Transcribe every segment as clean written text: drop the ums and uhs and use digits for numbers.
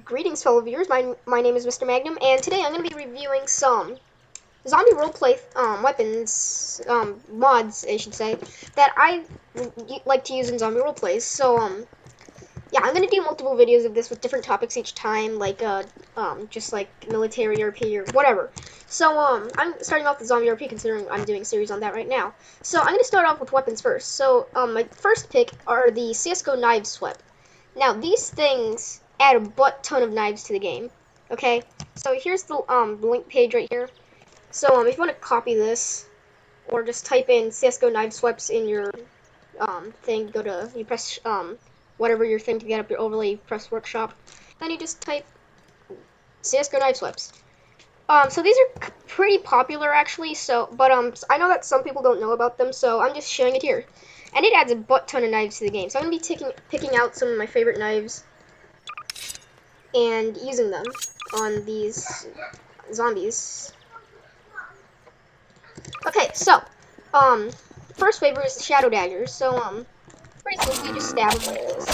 Greetings, fellow viewers. My name is Mr. Magnum, and today I'm going to be reviewing some zombie roleplay weapons, mods, I should say, that I like to use in zombie roleplays. So, yeah, I'm going to do multiple videos of this with different topics each time, like, just like military RP or whatever. So, I'm starting off with zombie RP considering I'm doing a series on that right now. So, I'm going to start off with weapons first. So, my first pick are the CSGO Knives Sweep. Now, these things add a butt ton of knives to the game. Okay, so here's the link page right here. So if you want to copy this, or just type in CSGO knife sweeps in your thing, you press whatever your thing to get up your overlay, you press workshop, then you just type CSGO knife sweeps. So these are pretty popular actually. So, but I know that some people don't know about them, so I'm just showing it here. And it adds a butt ton of knives to the game. So I'm gonna be picking out some of my favorite knives and using them on these zombies. Okay, so, first favorite is the shadow daggers. So, pretty simply, just stab them like this.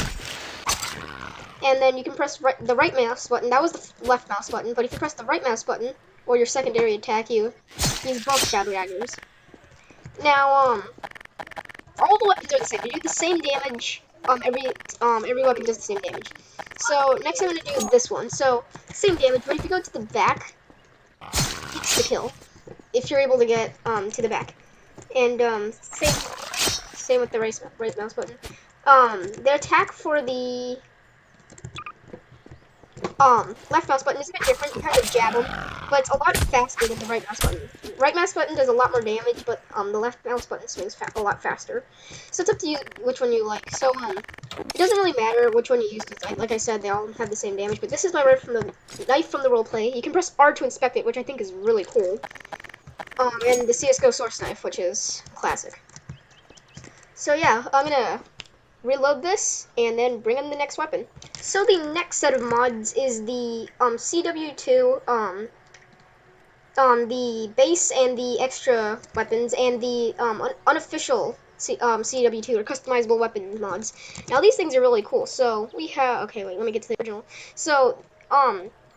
And then you can press the right mouse button. That was the left mouse button, but if you press the right mouse button, or your secondary attack, you use both shadow daggers. Now, all the weapons are the same. They do the same damage. Every weapon does the same damage. So, next I'm going to do is this one. So, same damage, but if you go to the back, it's the kill. If you're able to get, to the back. And, same with the right mouse button. The attack for the, left mouse button is a bit different. You kind of jab them, but it's a lot faster than the right mouse button. Right mouse button does a lot more damage, but, the left mouse button swings a lot faster. So it's up to you which one you like. So, it doesn't really matter which one you use, because, like I said, they all have the same damage, but this is my knife from the roleplay. You can press R to inspect it, which I think is really cool. And the CSGO source knife, which is classic. So yeah, I'm gonna reload this, and then bring in the next weapon. So the next set of mods is the, CW2, the base and the extra weapons, and the, unofficial CW2, or customizable weapon mods. Now, these things are really cool. So, we have, okay, wait, let me get to the original. So,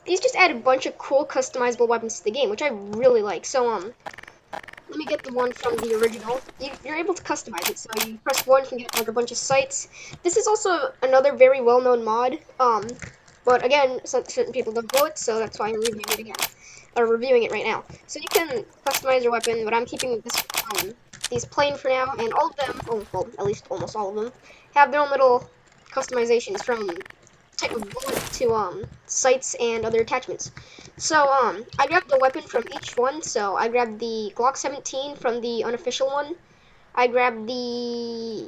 these just add a bunch of cool customizable weapons to the game, which I really like. So, let me get the one from the original. You're able to customize it, so you press 1, you can get, like, a bunch of sights. This is also another very well-known mod, but again, certain people don't know it, so that's why I'm reviewing it again. Or reviewing it right now. So you can customize your weapon, but I'm keeping these plain for now, and all of them, well, at least almost all of them, have their own little customizations, from type of bullet to sights and other attachments. So I grabbed the weapon from each one. So I grabbed the Glock 17 from the unofficial one. I grabbed the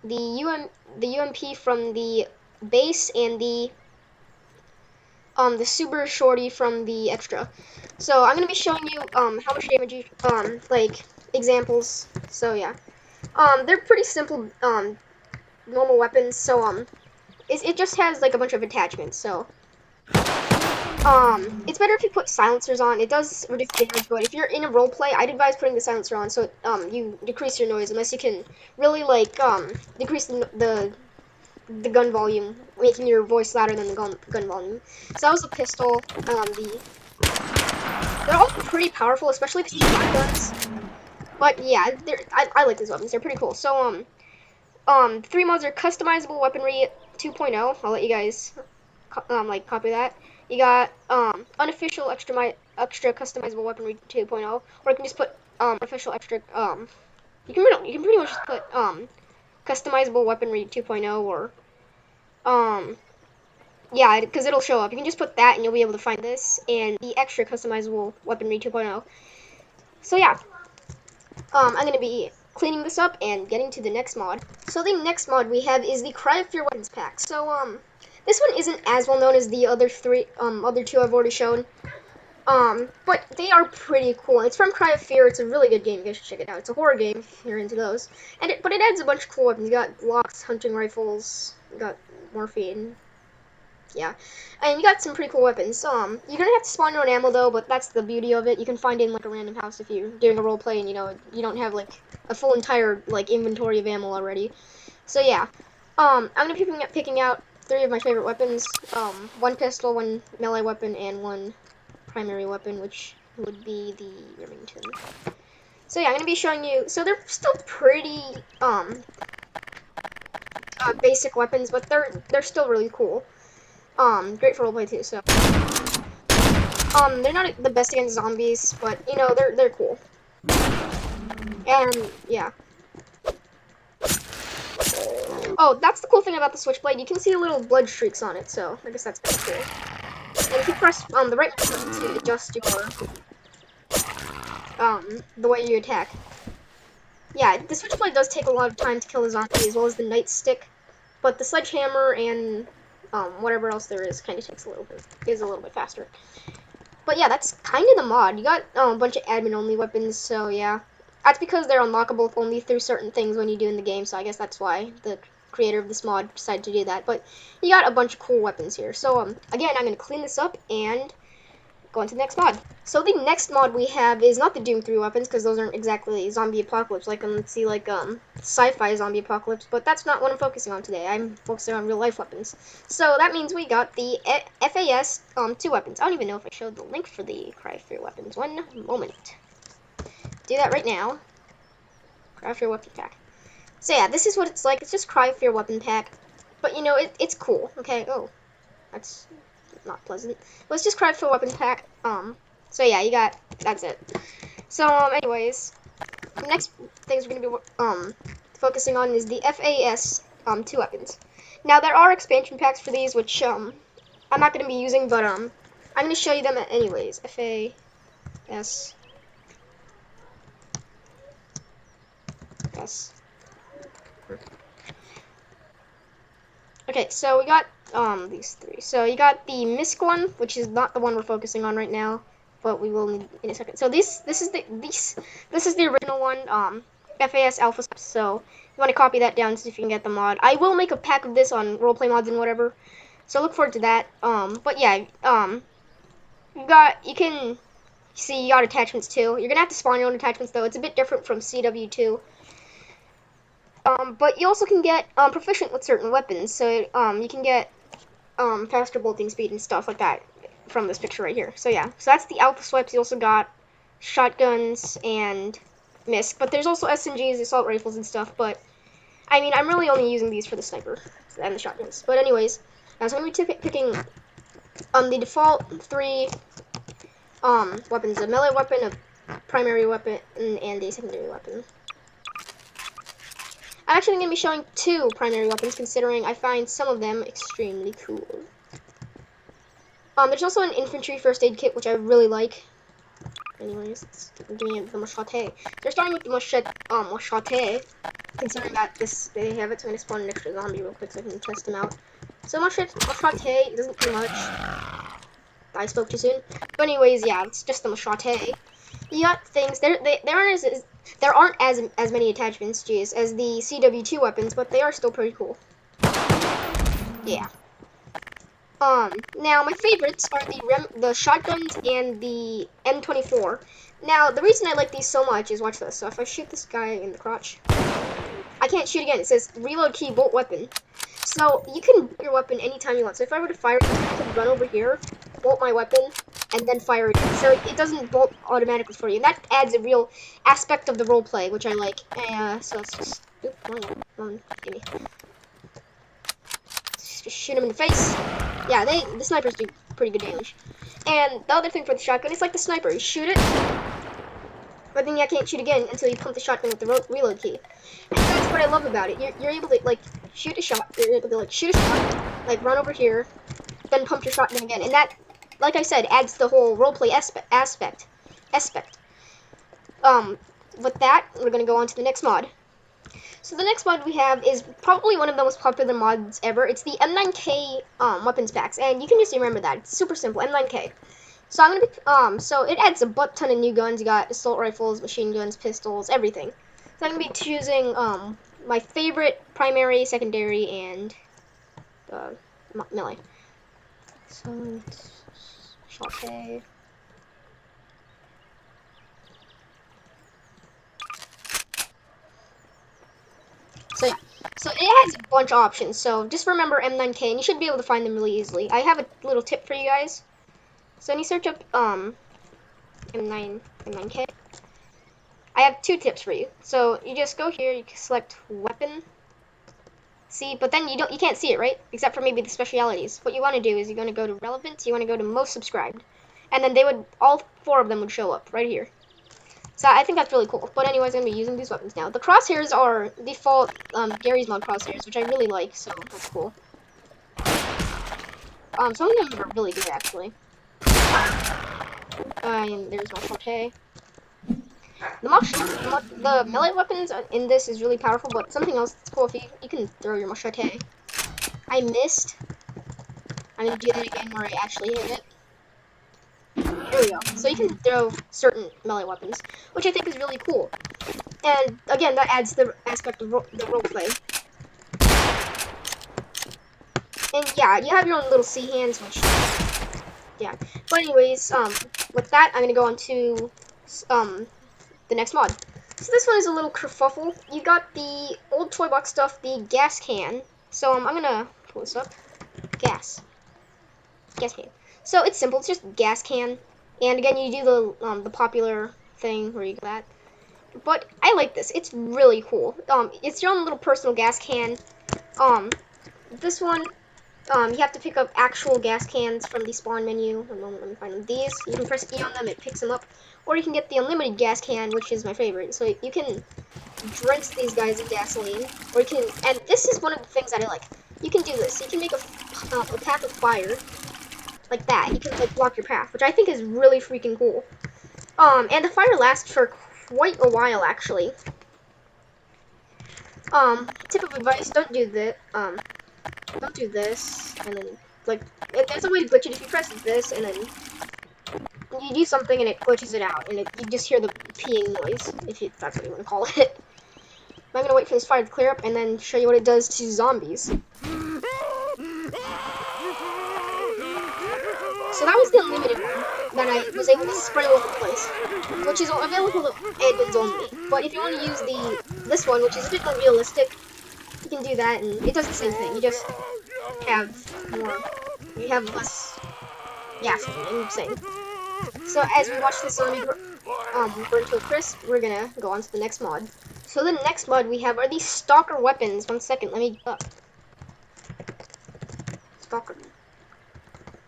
UMP from the base, and the super shorty from the extra. So I'm gonna be showing you how much damage you like examples. So yeah, they're pretty simple normal weapons. So it just has like a bunch of attachments. So it's better if you put silencers on. It does reduce damage, but if you're in a role play, I'd advise putting the silencer on, so you decrease your noise, unless you can really like decrease the gun volume, making your voice louder than the gun volume. So that was a pistol. They're all pretty powerful, especially the shotguns. But yeah, I like these weapons. They're pretty cool. So the 3 mods are customizable weaponry 2.0. I'll let you guys like copy that. You got unofficial extra customizable weaponry 2.0, or you can just put official extra. You can pretty much just put customizable weaponry 2.0, or yeah, because it'll show up. You can just put that and you'll be able to find this, and the extra customizable weaponry 2.0. So yeah, I'm going to be cleaning this up and getting to the next mod. So the next mod we have is the Cry of Fear weapons pack. So this one isn't as well known as the other two I've already shown. But they are pretty cool. It's from Cry of Fear. It's a really good game. You guys should check it out. It's a horror game if you're into those. But it adds a bunch of cool weapons. You got Glocks, hunting rifles, you got morphine. Yeah, and you got some pretty cool weapons. You're gonna have to spawn your own ammo though, but that's the beauty of it. You can find it in like a random house if you're doing a role play and you don't have like a full entire like inventory of ammo already. So yeah, I'm gonna be picking out three of my favorite weapons. One pistol, one melee weapon, and one primary weapon, which would be the Remington. So yeah, I'm gonna be showing you. So they're still pretty basic weapons, but they're still really cool. Great for roleplay too. So they're not the best against zombies, but you know they're cool. And yeah. Oh, that's the cool thing about the switchblade. You can see the little blood streaks on it, so I guess that's kind of cool. And if you press the right button to adjust your the way you attack. Yeah, the switchblade does take a lot of time to kill the zombie, as well as the nightstick. But the sledgehammer and whatever else there is kind of takes a little bit faster. But yeah, that's kind of the mod. You got a bunch of admin-only weapons, so yeah. That's because they're unlockable only through certain things when you do in the game, so I guess that's why the creator of this mod decided to do that. But you got a bunch of cool weapons here. So again, I'm going to clean this up and go on to the next mod. So the next mod we have is not the Doom 3 weapons, because those aren't exactly zombie apocalypse, like let's see, like sci-fi zombie apocalypse, but that's not what I'm focusing on today. I'm focusing on real life weapons. So that means we got the FAS 2 weapons. I don't even know if I showed the link for the Cry Fear weapons. One moment. Do that right now. Cry Fear weapon pack. So yeah, this is what it's like. It's just Cry Fear weapon pack, but you know it's cool. Okay. Oh, that's not pleasant. Let's just Cry Fear weapon pack. So yeah, that's it. So anyways, the next things we're gonna be focusing on is the FAS 2 weapons. Now there are expansion packs for these, which I'm not gonna be using, but I'm gonna show you them anyways. FAS. Yes. Okay, so we got these three. So you got the MISC one, which is not the one we're focusing on right now, but we will need in a second. So this is the original one, FAS Alpha. So you want to copy that down, see if you can get the mod. I will make a pack of this on roleplay mods and whatever. So look forward to that. But yeah, you can see you got attachments too. You're gonna have to spawn your own attachments though. It's a bit different from CW2. But you also can get proficient with certain weapons, so you can get faster bolting speed and stuff like that from this picture right here. So yeah, so that's the Alpha Swipes. You also got shotguns and MISC, but there's also SMGs, assault rifles and stuff, but I mean, I'm really only using these for the sniper and the shotguns. But anyways, I was going to be picking the default three weapons: a melee weapon, a primary weapon, and a secondary weapon. I'm actually going to be showing two primary weapons, considering I find some of them extremely cool. There's also an infantry first aid kit, which I really like. Anyways, let's doing the machete. They're starting with the machete, considering that they have it, so I'm going to spawn an extra zombie real quick so I can test them out. So machete doesn't do much. I spoke too soon. But anyways, yeah, it's just the machete. You got things. There aren't as many attachments, geez, as the CW2 weapons, but they are still pretty cool. Yeah. Now my favorites are the shotguns and the M24. Now the reason I like these so much is, watch this. So if I shoot this guy in the crotch, I can't shoot again. It says reload key bolt weapon. So you can bolt your weapon anytime you want. So if I were to fire it, I could run over here, bolt my weapon, and then fire it. So it doesn't bolt automatically for you. And that adds a real aspect of the roleplay, which I like. So let's just, come on, give me. Just shoot him in the face. Yeah, the snipers do pretty good damage. And the other thing for the shotgun is like the sniper. You shoot it, but then you can't shoot again until you pump the shotgun with the reload key. And that's what I love about it. You're able to like shoot a shot. You're able to like shoot a shot, like run over here, then pump your shotgun again. And that, like I said, adds the whole roleplay aspect. With that, we're gonna go on to the next mod. So the next mod we have is probably one of the most popular mods ever. It's the M9K weapons packs, and you can just remember that. It's super simple, M9K. So I'm gonna be, so it adds a butt ton of new guns. You got assault rifles, machine guns, pistols, everything. So I'm gonna be choosing my favorite primary, secondary, and melee. So shotgun. So yeah, so it has a bunch of options. So just remember M9K, and you should be able to find them really easily. I have a little tip for you guys. So when you search up M9K, I have 2 tips for you. So you just go here, you can select weapon. See, but then you can't see it, right? Except for maybe the specialities. What you want to do is you're going to go to relevant, you want to go to most subscribed. And then all 4 of them would show up right here. So I think that's really cool. But anyways, I'm going to be using these weapons now. The crosshairs are default Gary's mod crosshairs, which I really like, so that's cool. Some of them are really good, actually. And there's my forte. The melee weapons in this is really powerful, but something else that's cool if you can throw your machete. I missed. I'm going to do that again where I actually hit it. There we go. So you can throw certain melee weapons, which I think is really cool. And again, that adds the aspect of the roleplay. And yeah, you have your own little C hands, which yeah. But anyways, with that, I'm gonna go on to the next mod. So this one is a little kerfuffle. You got the old toy box stuff, the gas can. So I'm gonna pull this up. Gas can. So it's simple. It's just gas can. And again, you do the popular thing where you get that. But I like this. It's really cool. It's your own little personal gas can. This one, you have to pick up actual gas cans from the spawn menu. One moment, let me find them. These, you can press E on them, it picks them up. Or you can get the unlimited gas can, which is my favorite. So you can drench these guys in gasoline. Or you can, and this is one of the things that I like. You can do this. You can make a path of fire. Like that. You can like block your path, which I think is really freaking cool. And the fire lasts for quite a while, actually. Tip of advice, don't do that. Don't do this, and then, like, there's a way to glitch it. If you press this, and then you do something, and it glitches it out, and you just hear the peeing noise, if that's what you want to call it. I'm gonna wait for this fire to clear up, and then show you what it does to zombies. So that was the unlimited one that I was able to spray all over the place, which is available to admins only. But if you want to use this one, which is a bit more realistic, you can do that, and it does the same thing. You just have less gasoline. I'm saying. So as we watch this zombie burn to a crisp, we're gonna go on to the next mod. So the next mod we have are these stalker weapons. 1 second, let me stalker.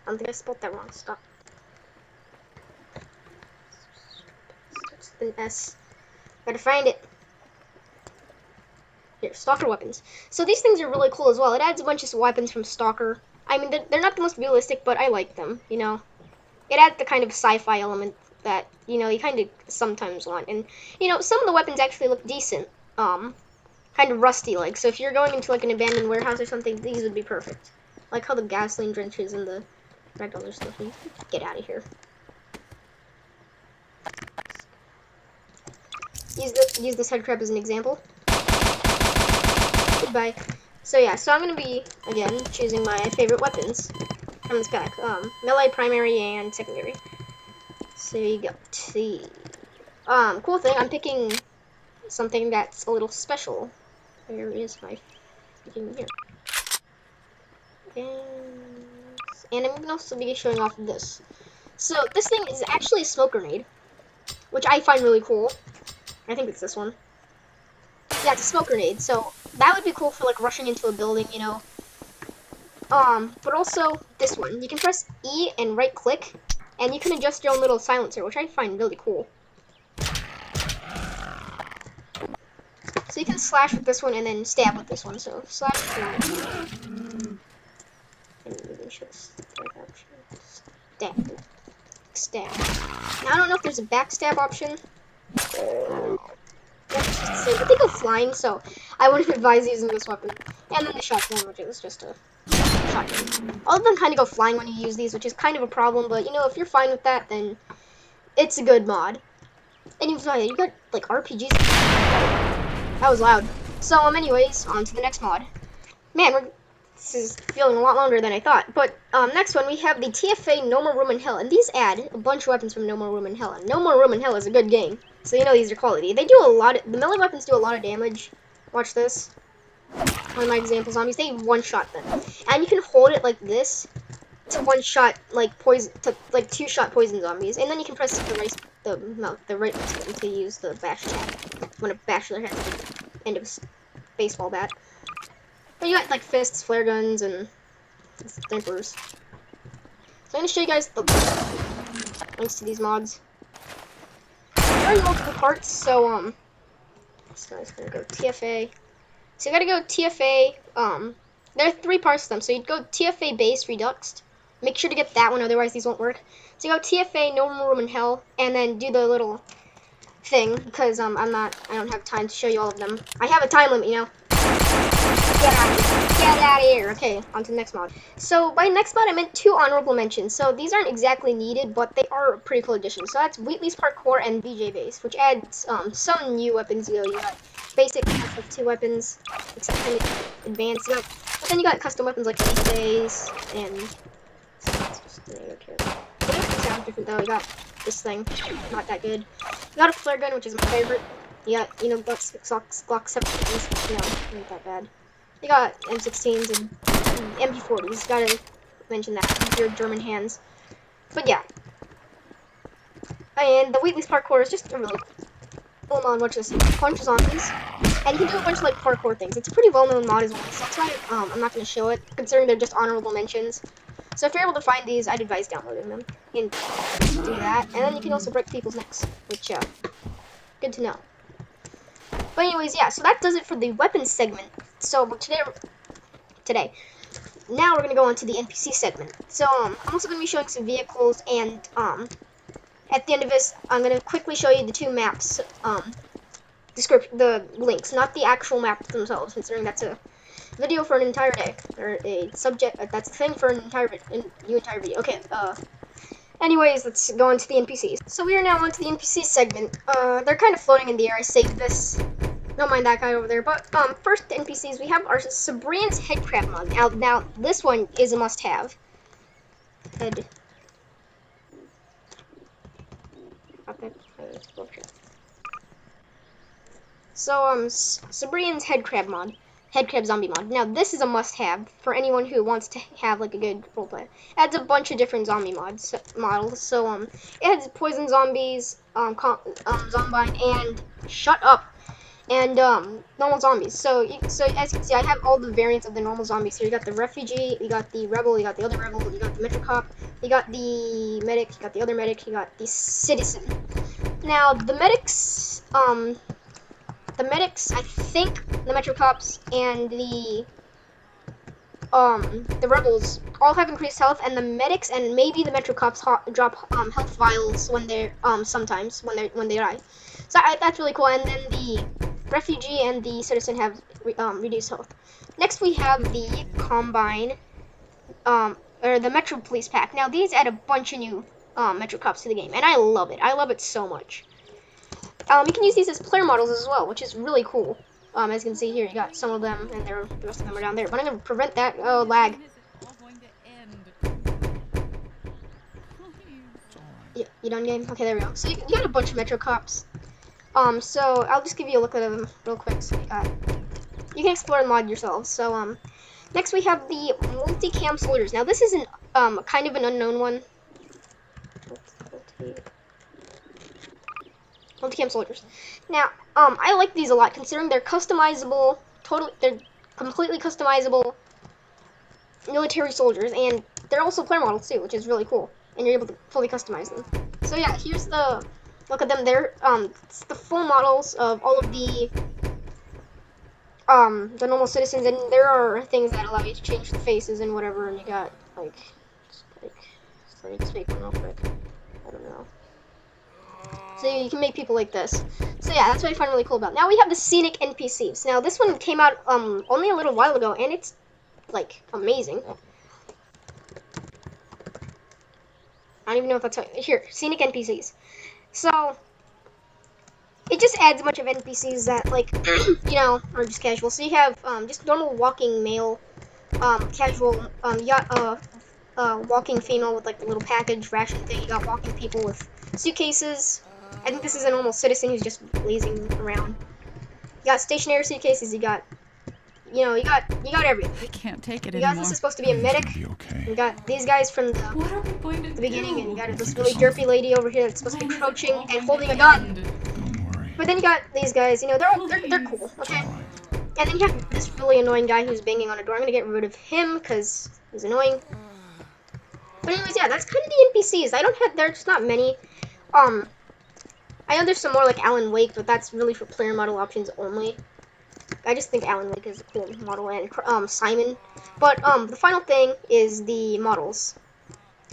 I don't think I spelled that wrong. Stop. Starts with an S. Gotta find it. Here, Stalker weapons. So these things are really cool as well. It adds a bunch of weapons from Stalker. I mean, they're not the most realistic, but I like them, you know. It adds the kind of sci-fi element that, you know, you kind of sometimes want. And, you know, some of the weapons actually look decent. Kind of rusty-like. So if you're going into, like, an abandoned warehouse or something, these would be perfect. Like how the gasoline drenches and the $5 stuff. Get out of here. Use this head crab as an example. Goodbye. So yeah, so I'm gonna be again choosing my favorite weapons from this pack. Melee, primary, and secondary. So you got the cool thing. I'm picking something that's a little special. Where is my freaking here? And I'm gonna also be showing off this. So this thing is actually a smoke grenade, which I find really cool. I think it's this one. Yeah, it's a smoke grenade. So that would be cool for like rushing into a building, you know. But also this one. You can press E and right click, and you can adjust your own little silencer, which I find really cool. So you can slash with this one and then stab with this one. So slash. Stab. Now I don't know if there's a backstab option. But they go flying, so I wouldn't advise using this weapon. And then the shotgun, which is just a shotgun. All of them kind of go flying when you use these, which is kind of a problem, but you know, if you're fine with that, then it's a good mod. And you got like RPGs. That was loud. So anyways, on to the next mod. Man, this is feeling a lot longer than I thought. But next one, we have the TFA No More Room in Hell. And these add a bunch of weapons from No More Room in Hell. And No More Room in Hell is a good game. So you know these are quality. They do a lot, the melee weapons do a lot of damage. Watch this. one of my example zombies, they one-shot them. And you can hold it like this to one-shot, like, poison, to, like, two-shot poison zombies. And then you can press the right button to use the bash attack. You want to bash their head with the end of a baseball bat. But you got, like, fists, flare guns, and snipers. So I'm going to show you guys the links to these mods. They're in multiple parts, so, this guy's gonna go TFA. So you gotta go TFA, there are 3 parts to them. So you'd go TFA base reduxed. Make sure to get that one, otherwise these won't work. So you go TFA no more room in hell, and then do the little thing, because, I don't have time to show you all of them. I have a time limit, you know. Get out of here. Get out of here. Okay, on to the next mod. So by next mod, I meant 2 honorable mentions. So these aren't exactly needed, but they are a pretty cool addition. So that's Wheatley's Parkour and VJ Base, which adds some new weapons. You got basic FF2 weapons, except kind of advanced. But then you got custom weapons like Space Base and sounds different though. You got this thing, not that good. You got a flare gun, which is my favorite. You got, you know, Glock 17s, you know, not that bad. You got M16s and MP40s. Gotta mention that with your German hands. But yeah. And the Wheatley's Parkour is just a really cool mod. Watch this. Punch zombies. And you can do a bunch of like parkour things. It's a pretty well-known mod as well. So that's why I'm not going to show it, considering they're just honorable mentions. So if you're able to find these, I'd advise downloading them. You can do that. And then you can also break people's necks, which, good to know. But anyways, yeah, so that does it for the weapons segment. So today, now we're going to go on to the NPC segment. So, I'm also going to be showing some vehicles, and, at the end of this, I'm going to quickly show you the 2 maps, the links, not the actual maps themselves, considering that's a video for an entire day, or a subject, that's a thing for an entire video. Okay, anyways, let's go on to the NPCs. So we are now on to the NPC segment. They're kind of floating in the air. I saved this. Don't mind that guy over there. But, first NPCs, we have our Sabrian's Headcrab mod. Now, this one is a must-have. So, Sabrian's Headcrab mod. Headcrab zombie mod. Now, this is a must-have for anyone who wants to have, like, a good roleplay. Adds a bunch of different zombie models. So, it adds poison zombies, zombine, and shut up, and, normal zombies. So as you can see, I have all the variants of the normal zombies here. You got the refugee, you got the rebel, you got the other rebel, you got the metro cop, you got the medic, you got the other medic, you got the citizen. Now, the medics, I think the metro cops and the rebels all have increased health, and the medics and maybe the metro cops drop health vials when they're sometimes when they die. So that's really cool. And then the refugee and the citizen have reduced health. Next we have the combine, or the metro police pack. Now these add a bunch of new metro cops to the game, and I love it. I love it so much. You can use these as player models as well, which is really cool. As you can see here, you got some of them, and the rest of them are down there. But I'm going to prevent that. Oh, lag. Yeah, you done, game? Okay, there we go. So you got a bunch of Metro Cops. So I'll just give you a look at them real quick. So you can explore and mod yourselves. So, next we have the multicam soldiers. Now this is kind of an unknown one. Multicam soldiers. Now, I like these a lot, considering they're customizable, they're completely customizable military soldiers, and they're also player models too, which is really cool, and you're able to fully customize them. So yeah, here's look at them. They're, it's the full models of all of the normal citizens, and there are things that allow you to change the faces and whatever, and you got, let me just make one real quick. I don't know. So you can make people like this. So yeah, that's what I find really cool about it. Now we have the scenic NPCs. Now this one came out only a little while ago, and it's like amazing. I don't even know if that's here. Scenic NPCs. So it just adds a bunch of NPCs that you know, are just casual. So you have just normal walking male, casual walking female with like the little package ration thing. You got walking people with suitcases. I think this is a normal citizen who's just lazing around. You got stationary suitcases, you got you got everything. I can't take it You got anymore. this is supposed to be a medic. Be okay. You got these guys from What are we going to the beginning, do? and you got We'll this think really of derpy something. lady over here that's supposed to When be is it crouching all and going holding to a gun. end? Don't worry. But then you got these guys, you know, they're cool, It's okay? alright. And then you have this really annoying guy who's banging on a door. I'm gonna get rid of him because he's annoying. But anyways, yeah, that's kind of the NPCs. There's not many. I know there's some more like Alan Wake, but that's really for player model options only. I just think Alan Wake is a cool model, and Simon. But the final thing is the models.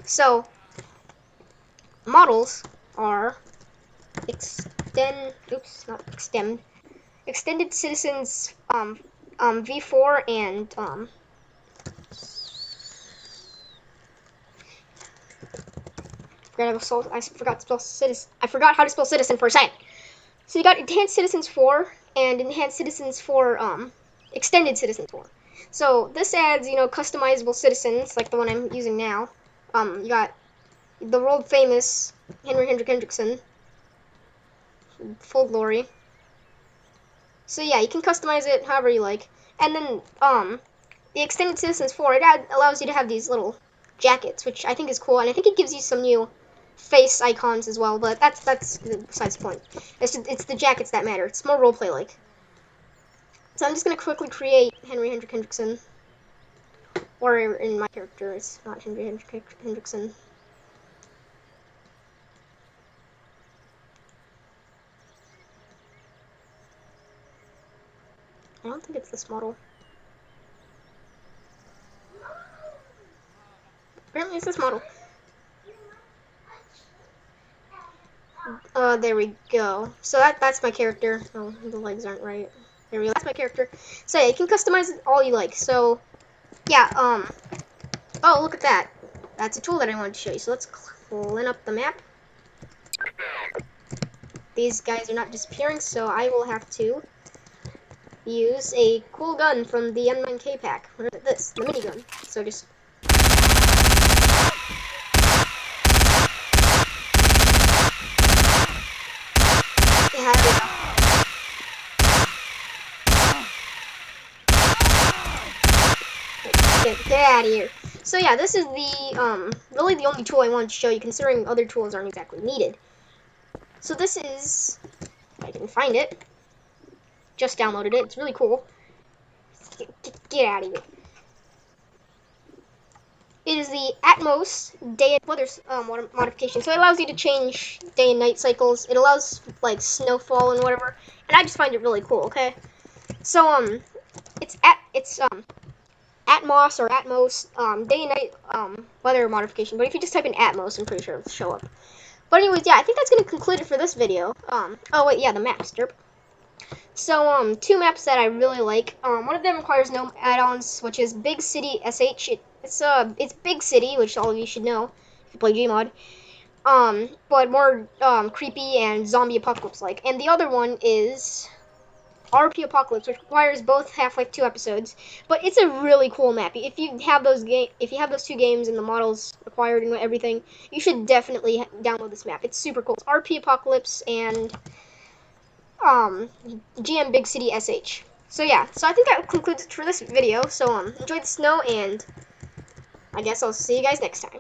So models are extended citizens V4 and I forgot to spell citizen. I forgot how to spell citizen for a second. So you got enhanced citizens 4 and enhanced citizens for extended citizens 4. So this adds, customizable citizens like the one I'm using now. You got the world famous Henry Hendrickson, full glory. So yeah, you can customize it however you like. And then the extended citizens 4, allows you to have these little jackets, which I think is cool, and I think it gives you some new face icons as well, but that's besides the point. It's the jackets that matter. It's more roleplay like. So I'm just gonna quickly create Henry Hendrickson, or in my character, it's not Henry Hendrickson. I don't think it's this model. Apparently it's this model. There we go. So that's my character. Oh, the legs aren't right. There we go. That's my character. So yeah, you can customize it all you like. So yeah, oh, look at that. That's a tool that I wanted to show you. So let's clean up the map. These guys are not disappearing, so I will have to use a cool gun from the Unmanned K-Pack. What is this? The minigun. So just... Yeah, there we go. Get out of here. So yeah, this is the, really the only tool I wanted to show you, considering other tools aren't exactly needed. So this is, if I can find it, just downloaded it, it's really cool. Get out of here. It is the Atmos day and weather modification, so it allows you to change day and night cycles. It allows, like, snowfall and whatever, and I just find it really cool, okay? So, it's Atmos or Atmos, day and night, weather modification, but if you just type in Atmos, I'm pretty sure it'll show up. But anyways, yeah, I think that's gonna conclude it for this video. Oh wait, yeah, the maps, derp. So, two maps that I really like. One of them requires no add-ons, which is Big City SH. It's Big City, which all of you should know if you play Gmod. But more, creepy and zombie apocalypse-like. And the other one is RP Apocalypse, which requires both Half-Life 2 episodes, but it's a really cool map. If you have those two games and the models required and everything, you should definitely download this map. It's super cool. It's RP Apocalypse and GM Big City SH. So yeah, so I think that concludes it for this video. So enjoy the snow, and I guess I'll see you guys next time.